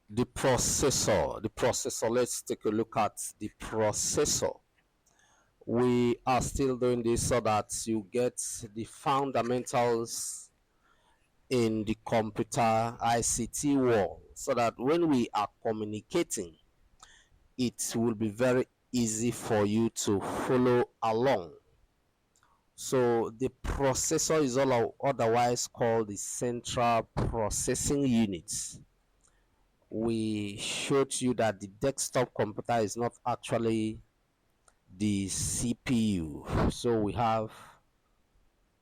The processor, let's take a look at the processor. We are still doing this so that you get the fundamentals in the computer ICT world, so that when we are communicating, it will be very easy for you to follow along. So the processor is otherwise called the central processing unit. We showed you that the desktop computer is not actually the CPU. So we have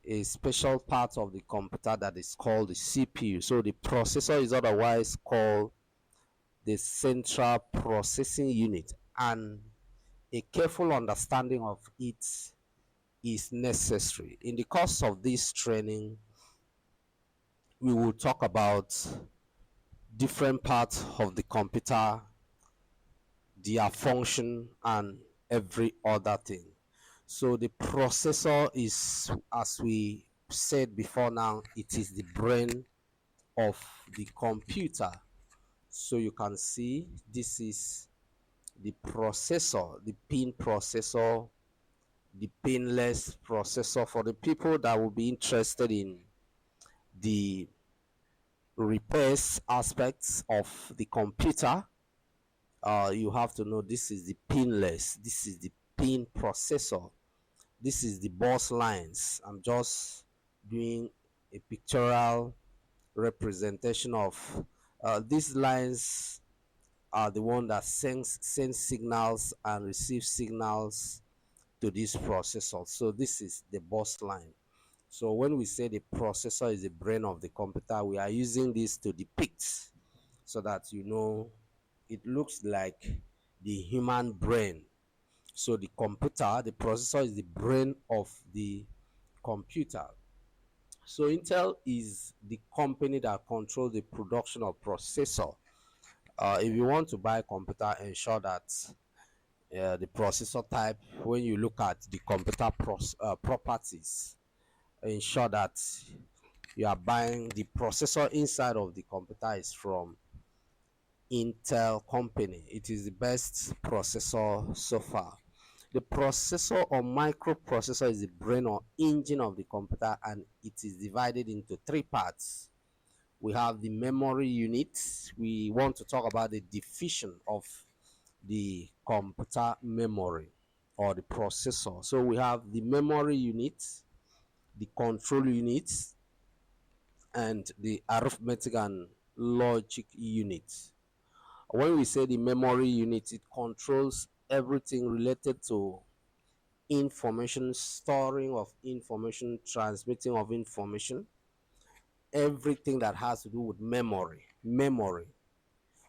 a special part of the computer that is called the CPU. So the processor is otherwise called the central processing unit, and a careful understanding of it is necessary. In the course of this training, we will talk about different parts of the computer, their function, and every other thing. So the processor is, as we said before now, it is the brain of the computer. So you can see this is the processor, the pin processor, the pinless processor. For the people that will be interested in the repairs aspects of the computer, you have to know this is the pinless, this is the pin processor, this is the bus lines. I'm just doing a pictorial representation of these lines are the one that sends signals and receives signals to this processor. So this is the bus line. So when we say the processor is the brain of the computer, we are using this to depict, so that you know it looks like the human brain. So the computer, the processor is the brain of the computer. So Intel is the company that controls the production of processor. If you want to buy a computer, ensure that the processor type, when you look at the computer properties, ensure that you are buying the processor inside of the computer is from Intel company. It is the best processor so far. The processor or microprocessor is the brain or engine of the computer, and it is divided into three parts. We have the memory unit. We want to talk about the division of the computer memory or the processor. So we have the memory unit, the control unit, and the arithmetic and logic unit. When we say the memory unit, it controls everything related to information, storing of information, transmitting of information, everything that has to do with memory.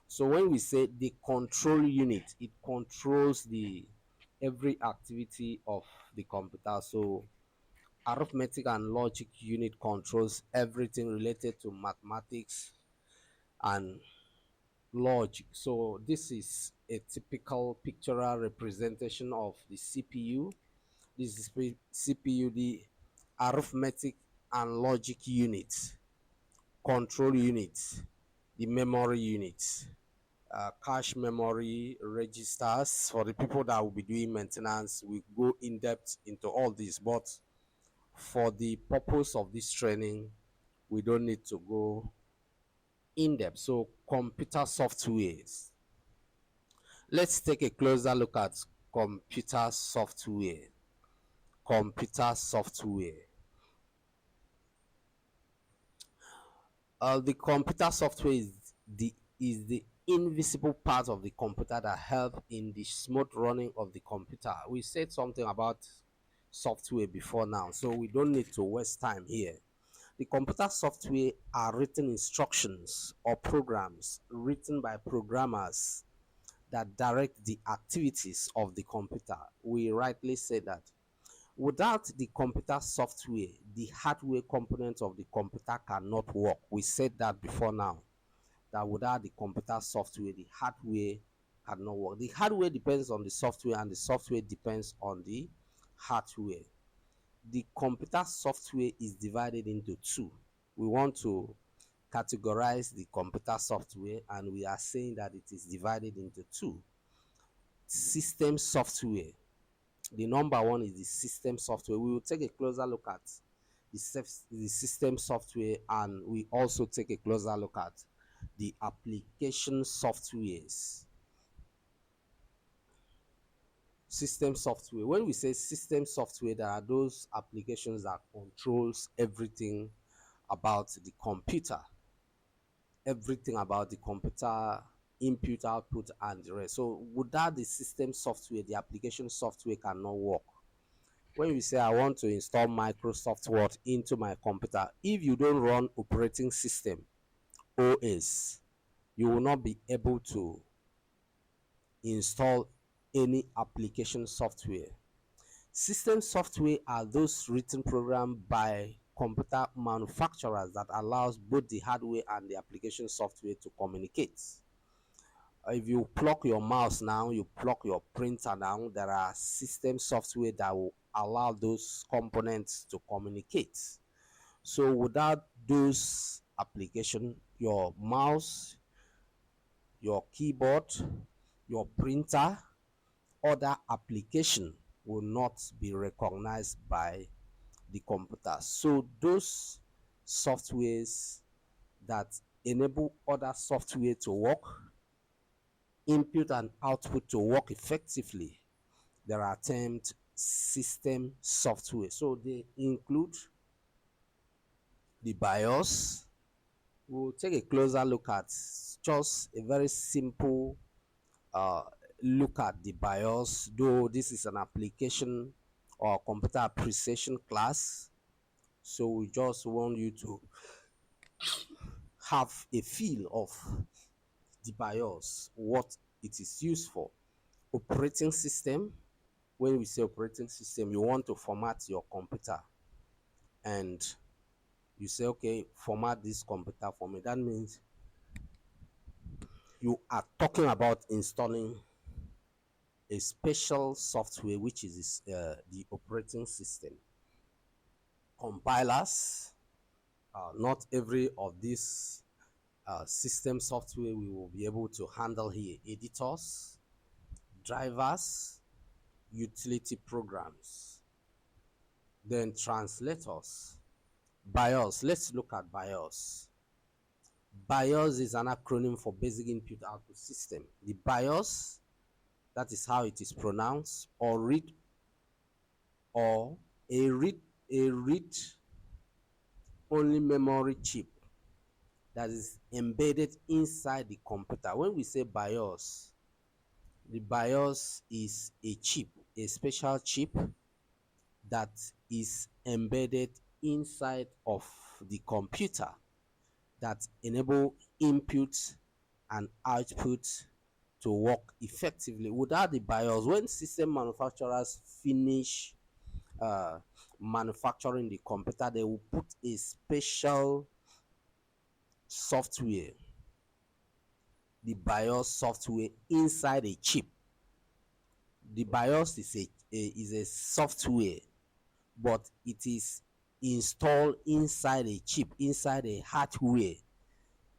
So when we say the control unit, it controls the every activity of the computer. So arithmetic and logic unit controls everything related to mathematics and logic. So this is a typical pictorial representation of the CPU. This is CPU, the arithmetic and logic unit, control unit, the memory unit, cache memory registers. For the people that will be doing maintenance, we go in depth into all this, but for the purpose of this training, we don't need to go in depth. So computer softwares, let's take a closer look at computer software. Computer software. The computer software is the invisible part of the computer that help in the smooth running of the computer. We said something about software before now, so we don't need to waste time here. The computer software are written instructions or programs written by programmers that direct the activities of the computer. We rightly say that. Without the computer software, the hardware components of the computer cannot work. We said that before now, that without the computer software, the hardware cannot work. The hardware depends on the software, and the software depends on the hardware. The computer software is divided into two. We want to categorize the computer software and we are saying that it is divided into two. System software. The number one is the system software. We will take a closer look at the system software, and we also take a closer look at the application softwares. System software. When we say system software, there are those applications that controls everything about the computer, everything about the computer, input, output, and the rest. So without the system software, the application software cannot work. When you say I want to install Microsoft Word into my computer, if you don't run operating system OS, you will not be able to install any application software. System software are those written programs by computer manufacturers that allows both the hardware and the application software to communicate. If you plug your mouse now, you plug your printer now, there are system software that will allow those components to communicate. So without those application, your mouse, your keyboard, your printer, other application will not be recognized by the computer. So those softwares that enable other software to work, input and output to work effectively, there are termed system software. So they include the BIOS. We'll take a closer look at just a very simple uh, look at the BIOS, though this is an application or computer appreciation class. So we just want you to have a feel of the BIOS, what it is used for. Operating system. When we say operating system, you want to format your computer and you say, okay, format this computer for me. That means you are talking about installing a special software, which is the operating system. Compilers. Not every of these system software we will be able to handle here. Editors, drivers, utility programs, then translators. BIOS. Let's look at BIOS. BIOS is an acronym for basic input output system. The BIOS, that is how it is pronounced, or read or a read only memory chip that is embedded inside the computer. When we say BIOS, the BIOS is a chip, a special chip that is embedded inside of the computer that enable input and output to work effectively. Without the BIOS, when system manufacturers finish manufacturing the computer, they will put a special software, the BIOS software, inside a chip. The BIOS is a software, but it is installed inside a chip, inside a hardware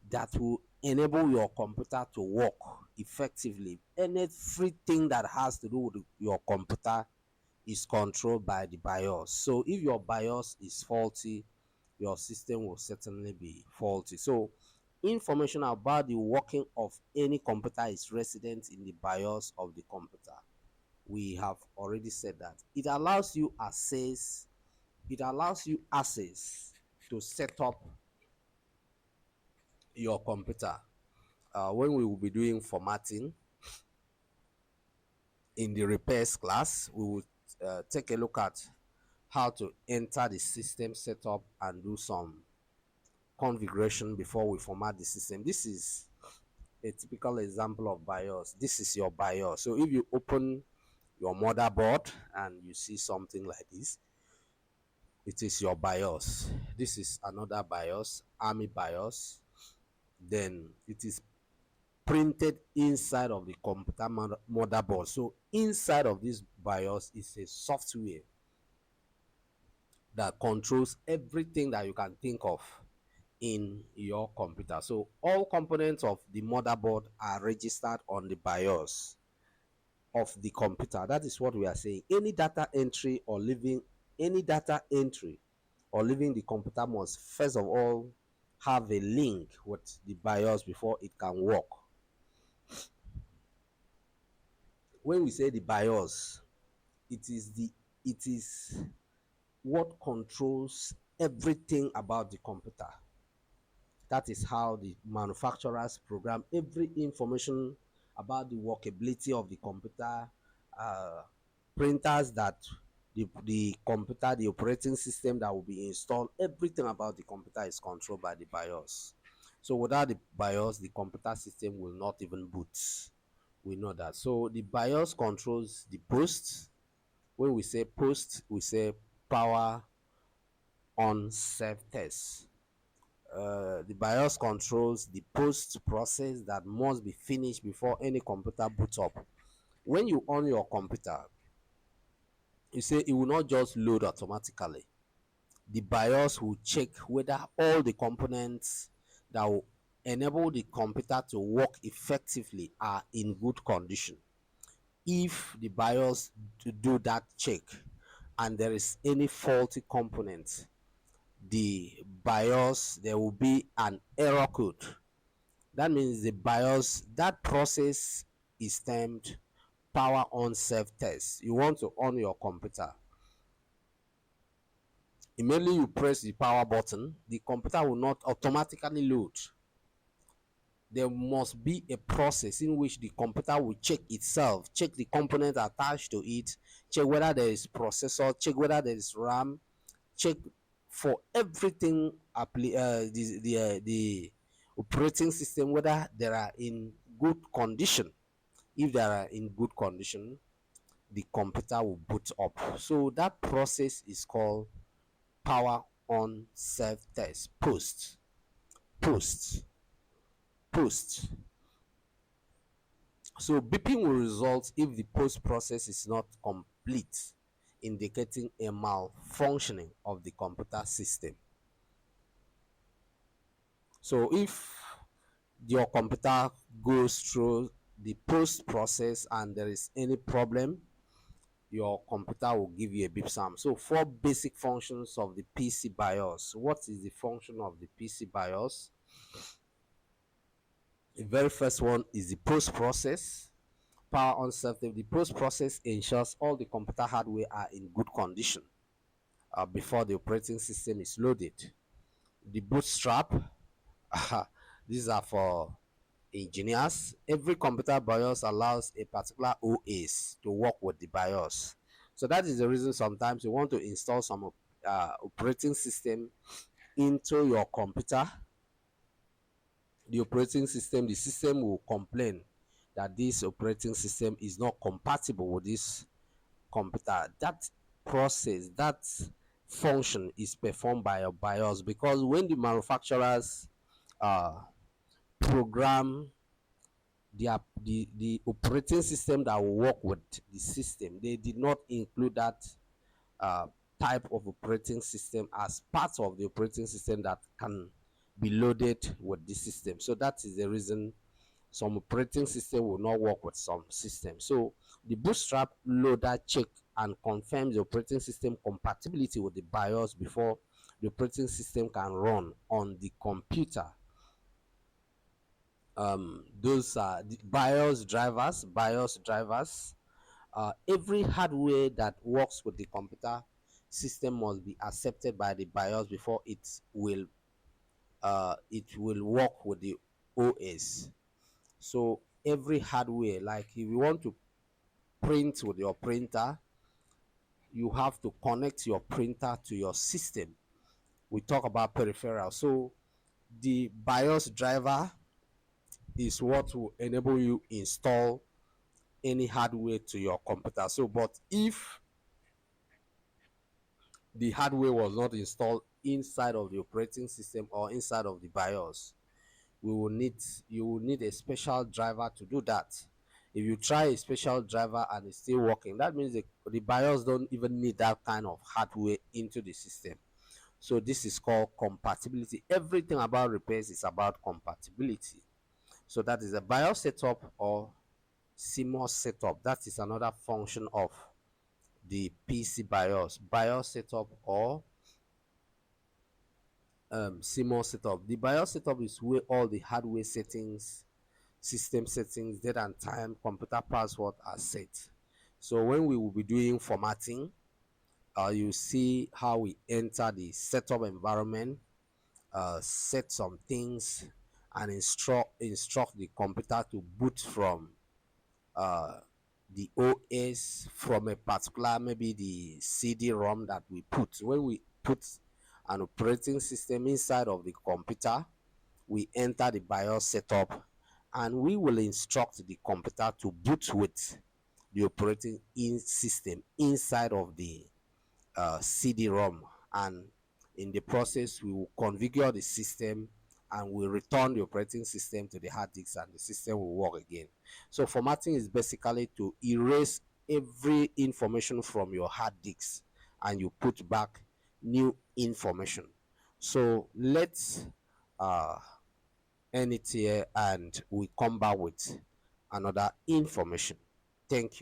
that will enable your computer to work effectively. And everything that has to do with your computer is controlled by the BIOS. So if your BIOS is faulty, your system will certainly be faulty. So information about the working of any computer is resident in the BIOS of the computer. We have already said that. It allows you access to set up your computer. When we will be doing formatting in the repairs class, we will take a look at how to enter the system setup and do some configuration before we format the system. This is a typical example of BIOS. This is your BIOS. So if you open your motherboard and you see something like this, it is your BIOS. This is another BIOS, Army BIOS. Then it is printed inside of the computer motherboard. So inside of this BIOS is a software that controls everything that you can think of in your computer. So all components of the motherboard are registered on the BIOS of the computer. That is what we are saying. Any data entry or leaving the computer must first of all have a link with the BIOS before it can work. When we say the BIOS, it is what controls everything about the computer. That is how the manufacturers program every information about the workability of the computer, uh, printers that the computer, the operating system that will be installed, everything about the computer is controlled by the BIOS. So without the BIOS, the computer system will not even boot. We know that. So the BIOS controls the post. When we say post, we say power on self test. The BIOS controls the post process that must be finished before any computer boots up. When you on your computer, you say it will not just load automatically. The BIOS will check whether all the components that will enable the computer to work effectively are in good condition. If the BIOS to do that check and there is any faulty component, the BIOS, there will be an error code. That means the BIOS, that process is termed power on self test. You want to on your computer. Immediately you press the power button, the computer will not automatically load. There must be a process in which the computer will check itself, check the component attached to it, check whether there is processor, check whether there is RAM, check for everything, the operating system, whether they are in good condition. If they are in good condition, the computer will boot up. So that process is called power on self test. Post post So beeping will result if the post process is not complete, indicating a malfunctioning of the computer system. So if your computer goes through the post process and there is any problem, your computer will give you a beep sound. So four basic functions of the PC BIOS. What is the function of the PC BIOS? The very first one is the post process. Power on self. The post process ensures all the computer hardware are in good condition before the operating system is loaded. The bootstrap. These are for engineers. Every computer BIOS allows a particular OS to work with the BIOS. So that is the reason sometimes you want to install some operating system into your computer. The system will complain that this operating system is not compatible with this computer. That process, that function is performed by a BIOS, because when the manufacturers uh, program the operating system that will work with the system, they did not include that uh, type of operating system as part of the operating system that can be loaded with the system. So that is the reason some operating system will not work with some systems. So the bootstrap loader check and confirms the operating system compatibility with the BIOS before the operating system can run on the computer. Those are the BIOS drivers. Every hardware that works with the computer system must be accepted by the BIOS before it will work with the OS. So every hardware, like if you want to print with your printer, you have to connect your printer to your system. We talk about peripheral. So the BIOS driver is what will enable you install any hardware to your computer. So but if the hardware was not installed inside of the operating system or inside of the BIOS, you will need a special driver to do that. If you try a special driver and it's still working, that means the BIOS don't even need that kind of hardware into the system. So this is called compatibility. Everything about repairs is about compatibility. So that is a BIOS setup or CMOS setup. That is another function of the PC BIOS setup or CMOS setup. The BIOS setup is where all the hardware settings, system settings, date and time, computer password are set. So when we will be doing formatting, you see how we enter the setup environment, set some things, and instruct the computer to boot from uh, the OS from a particular, maybe the CD-ROM that we put. When we put an operating system inside of the computer, we enter the BIOS setup, and we will instruct the computer to boot with the operating system inside of the CD-ROM, and in the process we will configure the system and we return the operating system to the hard disk and the system will work again. So formatting is basically to erase every information from your hard disk and you put back new information. So let's uh, end it here and we come back with another information. Thank you.